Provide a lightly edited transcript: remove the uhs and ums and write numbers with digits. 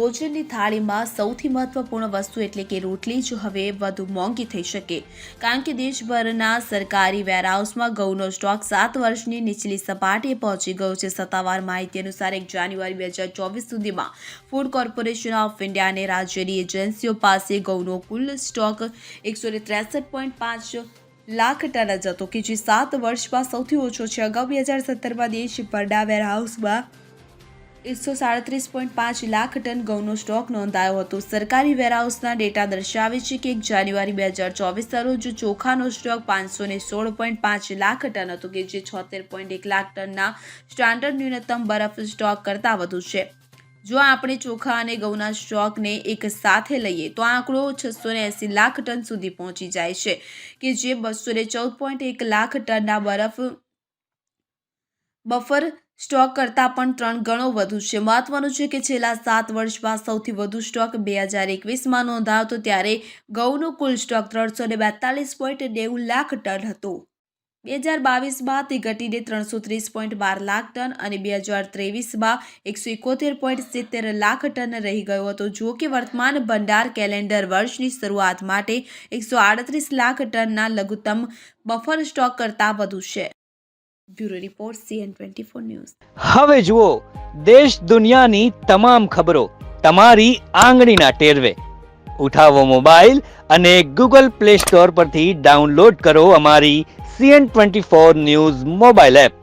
ભોજનની થાળીમાં સૌથી મહત્વપૂર્ણ વસ્તુ એટલે કે રોટલી જ હવે વધુ મોંઘી થઈ શકે, કારણ કે દેશભરના સરકારી વેરહાઉસમાં ઘઉંનો સ્ટોક 7 વર્ષની નીચલી સપાટીએ પહોંચી ગયો છે. સત્તાવાર માહિતી અનુસાર 1 જાન્યુઆરી 2024 સુધીમાં ફૂડ કોર્પોરેશન ઓફ ઇન્ડિયા અને રાજ્યની એજન્સીઓ પાસે ઘઉંનો કુલ સ્ટોક 163.5 લાખ ટન જ હતો, કે જે 7 વર્ષમાં સૌથી ઓછો છે. અગાઉ 2017માં દેશભરના વેરહાઉસમાં 137.5 લાખ ટન ઘઉંનો સ્ટોક નોંધાયો હતો. સરકારી વેરહાઉસના ડેટા દર્શાવે છે કે 1 જાન્યુઆરી 2024 રોજ ચોખાનો સ્ટોક 516.5 લાખ ટન હતો, કે જે 76.1 લાખ ટનના સ્ટાન્ડર્ડ ન્યૂનતમ બરફ સ્ટોક કરતાં વધુ છે. જો આપણે ચોખા અને ઘઉંના સ્ટોકને એક સાથે લઈએ તો આ આંકડો 680 લાખ ટન સુધી પહોંચી જાય છે, કે જે 214.1 લાખ ટનના બફર સ્ટોક કરતાં પણ 3 ગણો વધુ છે. મહત્વનું છે કે છેલ્લા 7 વર્ષમાં સૌથી વધુ સ્ટોક 2021માં નોંધાયો હતો, ત્યારે ઘઉંનો કુલ સ્ટોક 342.90 લાખ ટન હતો. 2022માં તે ઘટીને 330.12 લાખ ટન અને 2023માં 171.70 લાખ ટન રહી ગયો હતો. જો કે વર્તમાન ભંડાર કેલેન્ડર વર્ષની શરૂઆત માટે 138 લાખ ટનના લઘુત્તમ બફર સ્ટોક કરતાં વધુ છે. Bureau report CN24 news. હવે જુઓ દેશ દુનિયાની તમામ ખબરો તમારી આંગળીના ટેરવે. ઉઠાવો મોબાઈલ અને Google Play Store પરથી ડાઉનલોડ કરો અમારી CN24 ન્યૂઝ મોબાઈલ એપ.